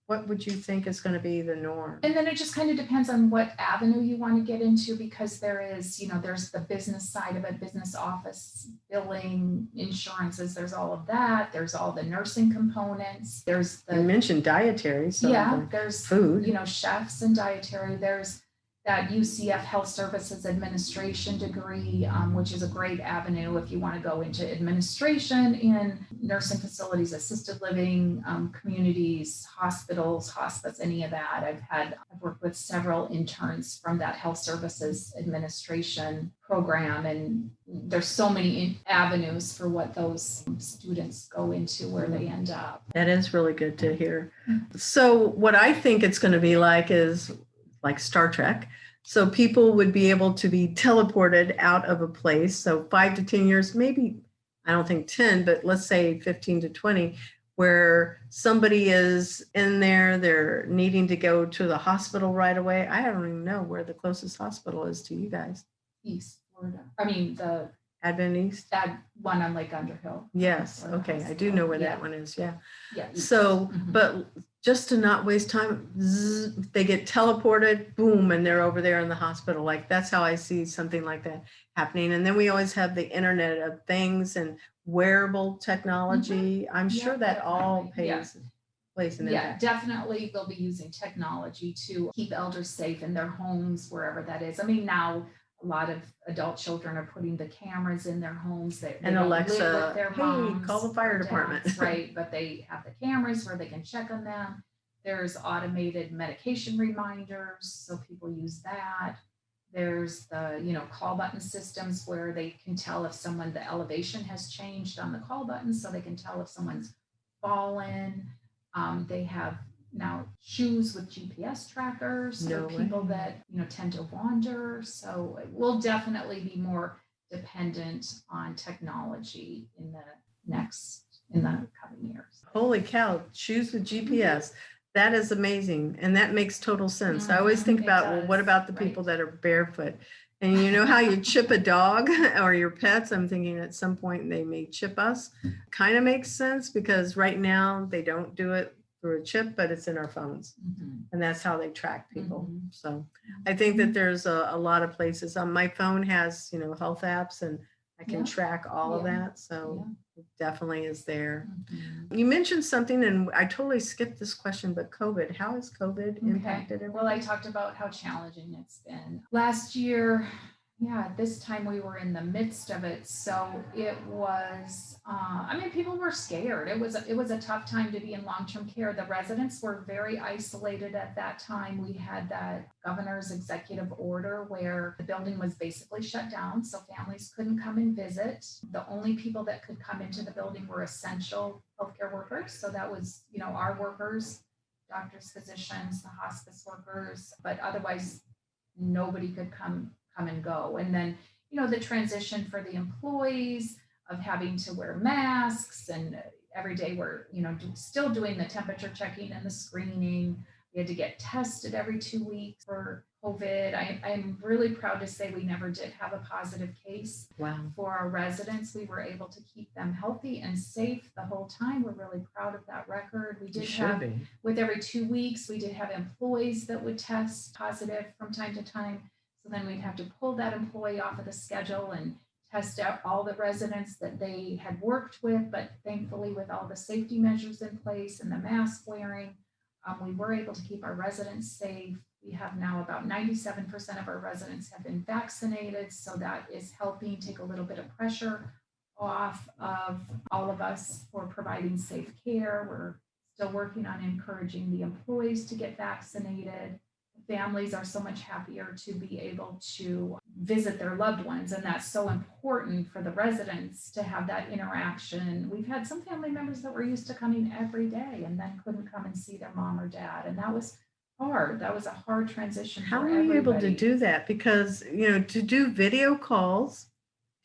What would you think is going to be the norm? And then it just kind of depends on what avenue you want to get into, because there is, there's the business side of it, business office, billing, insurances, there's all of that. There's all the nursing components. There's You mentioned dietary, so there's food. Chefs and dietary. There's that UCF Health Services Administration degree, which is a great avenue if you want to go into administration in nursing facilities, assisted living, communities, hospitals, hospice, any of that. I've worked with several interns from that Health Services Administration program, and there's so many avenues for what those students go into where they end up. That is really good to hear. So what I think it's going to be like is like Star Trek. So people would be able to be teleported out of a place. So 5 to 10 years, maybe, I don't think 10, but let's say 15 to 20, where somebody is in there, they're needing to go to the hospital right away. I don't even know where the closest hospital is to you guys. East Florida. I mean, the Adventist? That one on Lake Underhill. Yes. Okay. I do know where that one is. Yeah. Yeah. So, but just to not waste time, they get teleported, boom, and they're over there in the hospital. Like that's how I see something like that happening. And then we always have the Internet of Things and wearable technology. I'm sure that all plays an impact. Definitely they'll be using technology to keep elders safe in their homes, wherever that is. I mean, now a lot of adult children are putting the cameras in their homes. They and don't Alexa, live with their moms, hey, call the fire department. Right, but they have the cameras where they can check on them. There's automated medication reminders, so people use that. There's the, call button systems where they can tell if the elevation has changed on the call button, so they can tell if someone's fallen. They have now shoes with GPS trackers for people that tend to wander. So it will definitely be more dependent on technology in the coming years. Holy cow, shoes with GPS. That is amazing. And that makes total sense. I always think about, well, what about the people that are barefoot? And you know how you chip a dog or your pets? I'm thinking at some point they may chip us. Kind of makes sense because right now they don't do it through a chip, but it's in our phones. And that's how they track people. So I think that there's a lot of places. My phone has, health apps and I can track all of that. So it definitely is there. You mentioned something and I totally skipped this question, but COVID, how has COVID impacted everything? Well, I talked about how challenging it's been. Last year, this time we were in the midst of it. So it was, people were scared. It was a tough time to be in long-term care. The residents were very isolated at that time. We had that governor's executive order where the building was basically shut down. So families couldn't come and visit. The only people that could come into the building were essential healthcare workers. So that was, our workers, doctors, physicians, the hospice workers, but otherwise nobody could come and go. And then, the transition for the employees of having to wear masks, and every day we're, still doing the temperature checking and the screening. We had to get tested every 2 weeks for COVID. I'm really proud to say we never did have a positive case. Wow. For our residents. We were able to keep them healthy and safe the whole time. We're really proud of that record. We did have, with every 2 weeks, we did have employees that would test positive from time to time. So then we'd have to pull that employee off of the schedule and test out all the residents that they had worked with. But thankfully, with all the safety measures in place and the mask wearing, we were able to keep our residents safe. We have now about 97% of our residents have been vaccinated. So that is helping take a little bit of pressure off of all of us for providing safe care. We're still working on encouraging the employees to get vaccinated. Families are so much happier to be able to visit their loved ones. And that's so important for the residents to have that interaction. We've had some family members that were used to coming every day and then couldn't come and see their mom or dad. And that was hard. That was a hard transition How for were you able to everybody. do that? Because, to do video calls,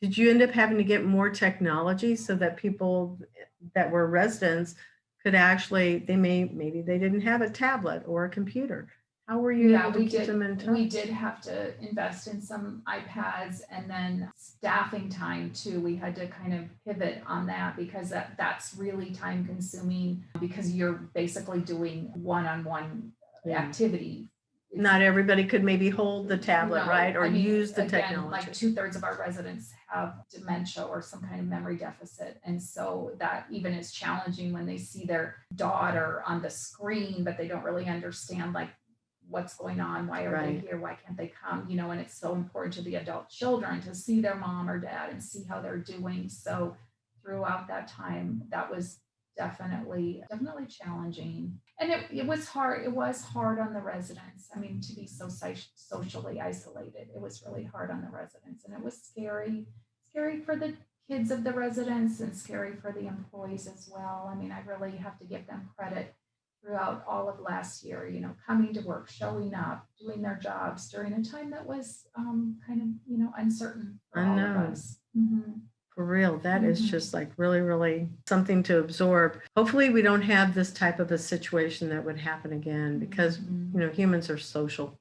did you end up having to get more technology so that people that were residents could actually, maybe they didn't have a tablet or a computer. How were you Yeah, able to keep them in we touch? did have to invest in some iPads, and then staffing time too. We had to kind of pivot on that because that's really time consuming because you're basically doing one-on-one Yeah. activity. It's Not everybody could maybe hold the tablet, No, right? Or I mean, use the again, like technology. 2/3 of our residents have dementia or some kind of memory deficit. And so that even is challenging when they see their daughter on the screen, but they don't really understand like what's going on, why are they Right. here, why can't they come, and it's so important to the adult children to see their mom or dad and see how they're doing. So throughout that time, that was definitely challenging. And it was hard. It was hard on the residents. I mean, to be so socially isolated, it was really hard on the residents, and it was scary for the kids of the residents and scary for the employees as well. I mean, I really have to give them credit throughout all of last year, coming to work, showing up, doing their jobs during a time that was kind of, uncertain for all of Unknown. us. Mm-hmm. For real, that is Mhm. just like really, really something to absorb. Hopefully, we don't have this type of a situation that would happen again because, Mhm. humans are social.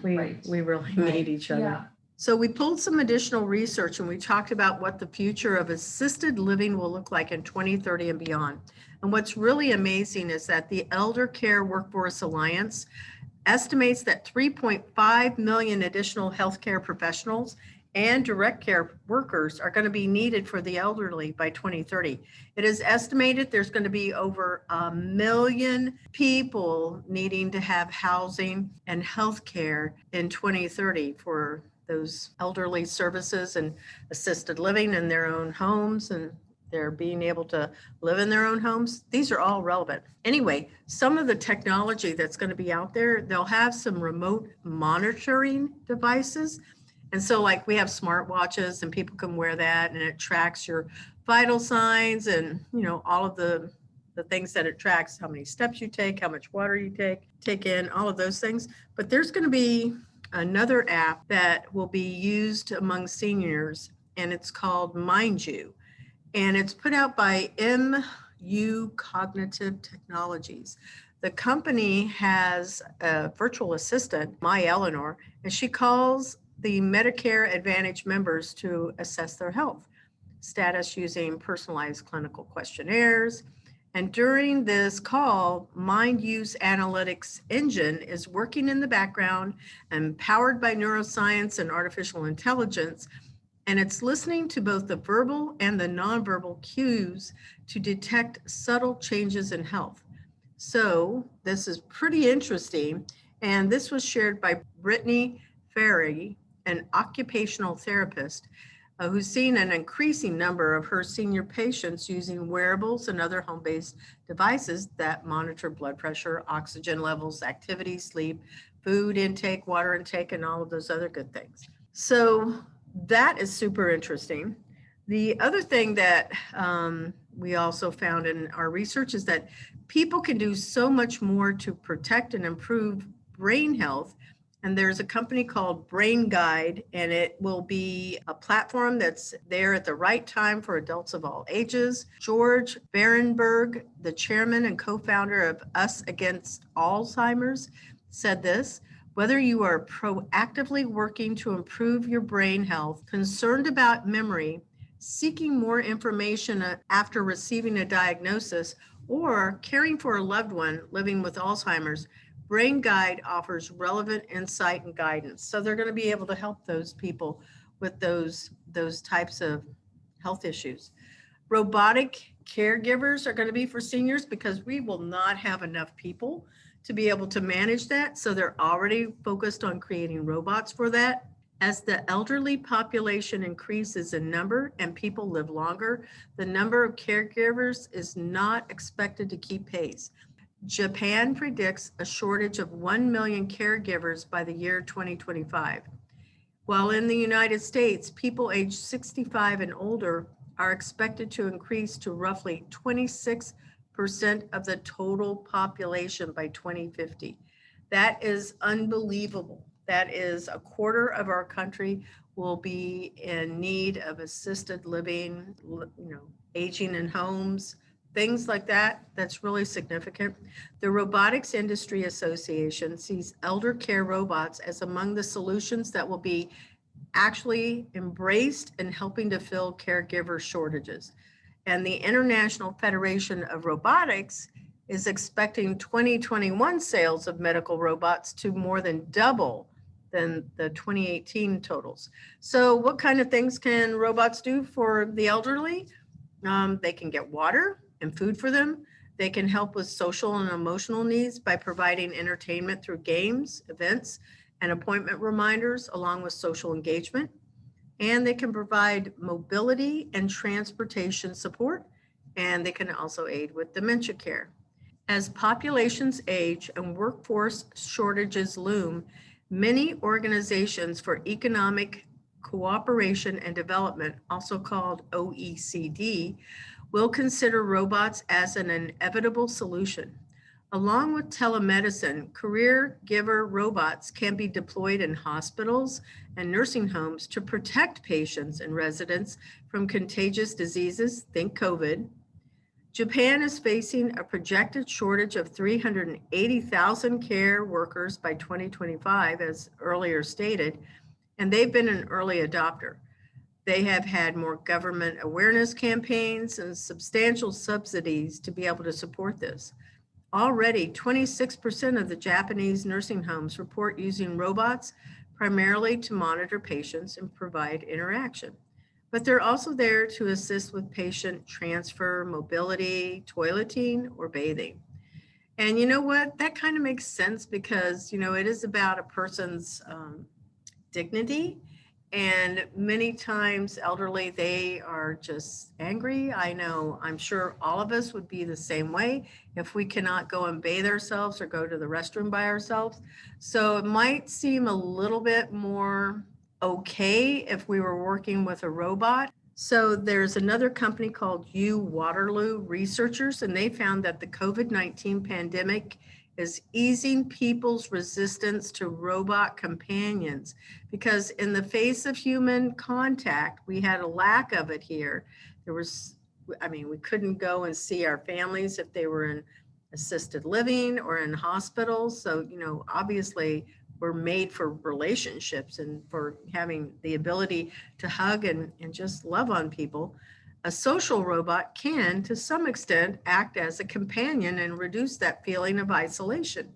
We Right. we really Right. need each other. Yeah. So we pulled some additional research and we talked about what the future of assisted living will look like in 2030 and beyond. And what's really amazing is that the Elder Care Workforce Alliance estimates that 3.5 million additional healthcare professionals and direct care workers are going to be needed for the elderly by 2030. It is estimated there's going to be over 1 million people needing to have housing and healthcare in 2030 for those elderly services and assisted living in their own homes, and they're being able to live in their own homes. These are all relevant. Anyway, some of the technology that's going to be out there, they'll have some remote monitoring devices. And so like we have smartwatches and people can wear that and it tracks your vital signs and, all of the things that it tracks, how many steps you take, how much water you take in, all of those things. But there's going to be another app that will be used among seniors, and it's called Mind You, and it's put out by MU Cognitive Technologies. The company has a virtual assistant, My Eleanor, and she calls the Medicare Advantage members to assess their health status using personalized clinical questionnaires. And during this call, Mind Use Analytics Engine is working in the background and powered by neuroscience and artificial intelligence, and it's listening to both the verbal and the nonverbal cues to detect subtle changes in health. So this is pretty interesting. And this was shared by Brittany Ferry, an occupational therapist who's seen an increasing number of her senior patients using wearables and other home-based devices that monitor blood pressure, oxygen levels, activity, sleep, food intake, water intake, and all of those other good things. So that is super interesting. The other thing that we also found in our research is that people can do so much more to protect and improve brain health. And there's a company called Brain Guide, and it will be a platform that's there at the right time for adults of all ages. George Berenberg, the chairman and co-founder of Us Against Alzheimer's, said this: whether you are proactively working to improve your brain health, concerned about memory, seeking more information after receiving a diagnosis, or caring for a loved one living with Alzheimer's, Brain Guide offers relevant insight and guidance. So they're going to be able to help those people with those types of health issues. Robotic caregivers are going to be for seniors because we will not have enough people to be able to manage that. So they're already focused on creating robots for that. As the elderly population increases in number and people live longer, the number of caregivers is not expected to keep pace. Japan predicts a shortage of 1 million caregivers by the year 2025. While in the United States, people aged 65 and older are expected to increase to roughly 26% of the total population by 2050. That is unbelievable. That is a quarter of our country will be in need of assisted living, aging in homes, things like that. That's really significant. The Robotics Industry Association sees elder care robots as among the solutions that will be actually embraced in helping to fill caregiver shortages. And the International Federation of Robotics is expecting 2021 sales of medical robots to more than double than the 2018 totals. So what kind of things can robots do for the elderly? They can get water and food for them. They can help with social and emotional needs by providing entertainment through games, events, and appointment reminders, along with social engagement. And they can provide mobility and transportation support, and they can also aid with dementia care. As populations age and workforce shortages loom, many organizations for economic cooperation and development, also called OECD, will consider robots as an inevitable solution. Along with telemedicine, career giver robots can be deployed in hospitals and nursing homes to protect patients and residents from contagious diseases, think COVID. Japan is facing a projected shortage of 380,000 care workers by 2025, as earlier stated, and they've been an early adopter. They have had more government awareness campaigns and substantial subsidies to be able to support this. Already, 26% of the Japanese nursing homes report using robots primarily to monitor patients and provide interaction. But they're also there to assist with patient transfer, mobility, toileting, or bathing. And you know what? That kind of makes sense because, it is about a person's dignity. And many times elderly, they are just angry. I know, I'm sure all of us would be the same way if we cannot go and bathe ourselves or go to the restroom by ourselves. So it might seem a little bit more okay if we were working with a robot. So there's another company called Waterloo Researchers, and they found that the COVID-19 pandemic is easing people's resistance to robot companions, because in the face of human contact, we had a lack of it here. We couldn't go and see our families if they were in assisted living or in hospitals. So, obviously we're made for relationships and for having the ability to hug and just love on people. A social robot can, to some extent, act as a companion and reduce that feeling of isolation.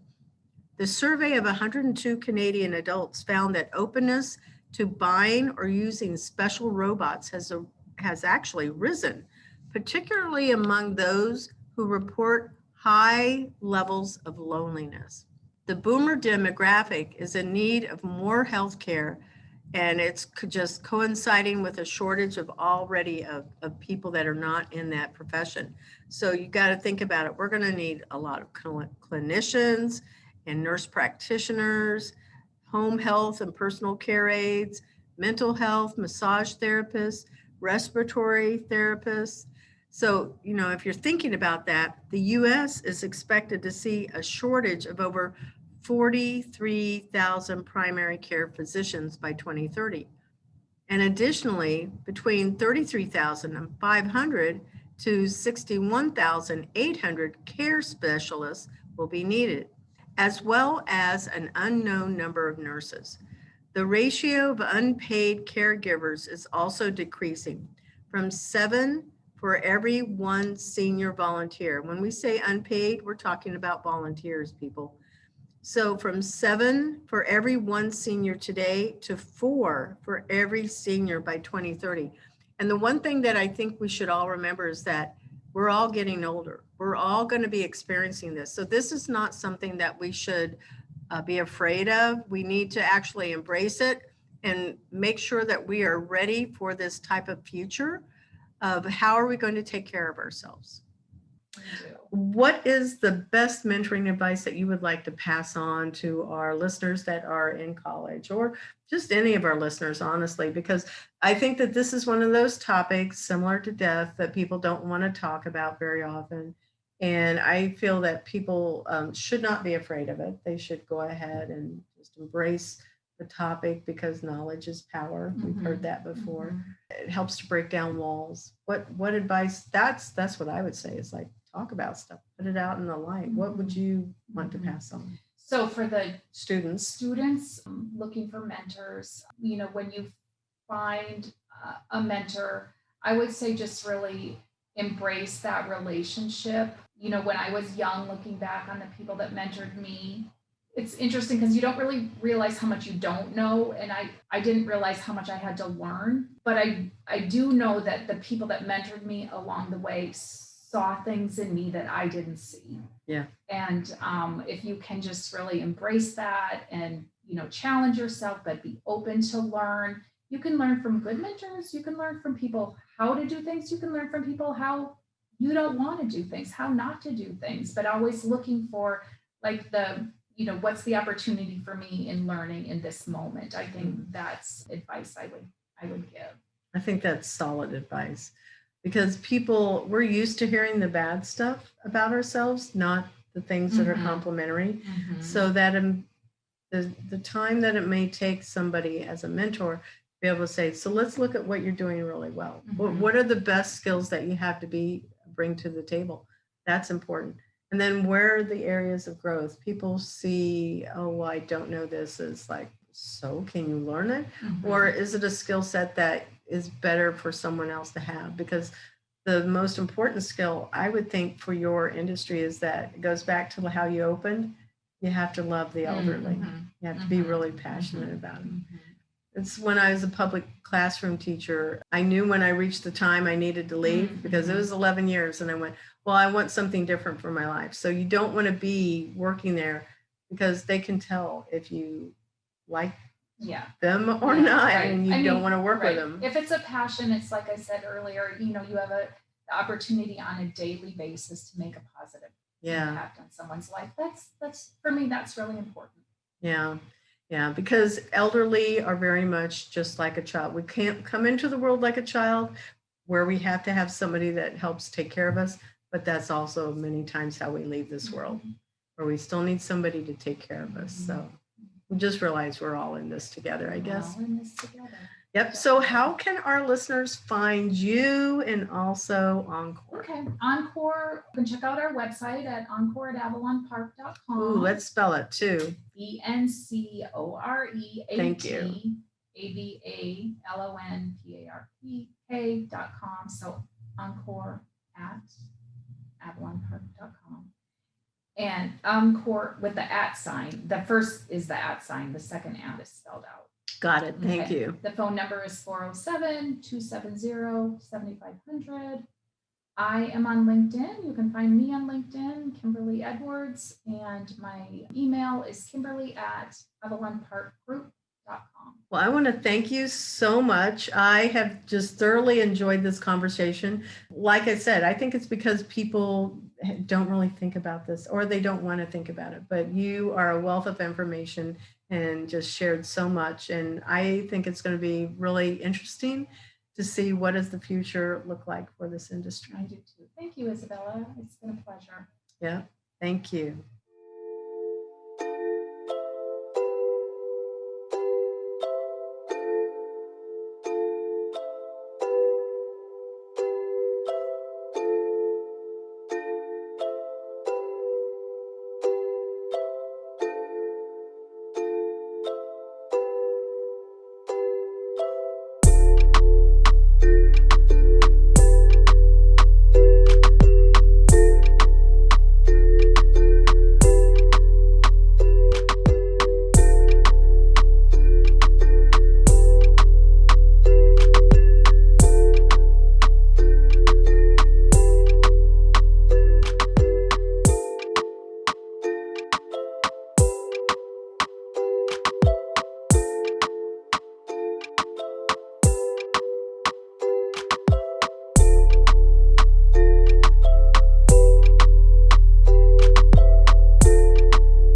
The survey of 102 Canadian adults found that openness to buying or using special robots has actually risen, particularly among those who report high levels of loneliness. The boomer demographic is in need of more health care, and it's just coinciding with a shortage of people that are not in that profession. So you got to think about it. We're going to need a lot of clinicians and nurse practitioners, home health and personal care aides, mental health, massage therapists, respiratory therapists. So, if you're thinking about that, the US is expected to see a shortage of over 43,000 primary care physicians by 2030. And additionally, between 33,500 to 61,800 care specialists will be needed, as well as an unknown number of nurses. The ratio of unpaid caregivers is also decreasing from 7 for every 1 senior volunteer. When we say unpaid, we're talking about volunteers, people. So from 7 for every 1 senior today to 4 for every senior by 2030. And the one thing that I think we should all remember is that we're all getting older. We're all going to be experiencing this. So this is not something that we should be afraid of. We need to actually embrace it and make sure that we are ready for this type of future of how are we going to take care of ourselves. What is the best mentoring advice that you would like to pass on to our listeners that are in college, or just any of our listeners, honestly? Because I think that this is one of those topics similar to death that people don't want to talk about very often. And I feel that people should not be afraid of it. They should go ahead and just embrace the topic because knowledge is power. We've heard that before. It helps to break down walls. What advice? That's what I would say is like talk about stuff, put it out in the light. What would you want to pass on? So for the Students. looking for mentors, when you find a mentor, I would say just really embrace that relationship. When I was young, looking back on the people that mentored me, it's interesting because you don't really realize how much you don't know. And I didn't realize how much I had to learn. But I do know that the people that mentored me along the way saw things in me that I didn't see. Yeah. And if you can just really embrace that and, challenge yourself, but be open to learn. You can learn from good mentors. You can learn from people how to do things. You can learn from people how you don't want to do things, how not to do things, but always looking for like what's the opportunity for me in learning in this moment. I think that's advice I would give. I think that's solid advice because we're used to hearing the bad stuff about ourselves, not the things that are complimentary. So that the time that it may take somebody as a mentor to be able to say, so let's look at what you're doing really well. What are the best skills that you have to bring to the table? That's important. And then where are the areas of growth? People see, oh, well, I don't know this, is like, so can you learn it? Or is it a skill set that is better for someone else to have? Because the most important skill I would think for your industry is that it goes back to how you opened. You have to love the elderly. You have to be really passionate about it. It's when I was a public classroom teacher, I knew when I reached the time I needed to leave because it was 11 years. And I went, well, I want something different for my life. So you don't want to be working there because they can tell if you like them or not, and you don't want to work with them. If it's a passion, it's like I said earlier, you have the opportunity on a daily basis to make a positive impact on someone's life. That's for me, that's really important. Yeah, because elderly are very much just like a child. We can't come into the world like a child where we have to have somebody that helps take care of us, but that's also many times how we leave this world, where we still need somebody to take care of us. So we just realize we're all in this together, I guess. We're all in this together. Yep. So how can our listeners find you and also Encore? Okay. Encore, you can check out our website at encore@avalonpark.com. Ooh, let's spell it too. ENCOREAT. Thank you. AVALONPARK.com. So encore@avalonpark.com. And Encore with the @ sign. The first is the @ sign. The second @ is spelled out. Got it. Thank you. The phone number is 407-270-7500. I am on LinkedIn. You can find me on LinkedIn, Kimberly Edwards, and my email is kimberly@avalonparkgroup.com. Well, I want to thank you so much. I have just thoroughly enjoyed this conversation. Like I said, I think it's because people don't really think about this or they don't want to think about it, but you are a wealth of information and just shared so much. And I think it's going to be really interesting to see what does the future look like for this industry. I do too. Thank you, Isabella. It's been a pleasure. Yeah, thank you.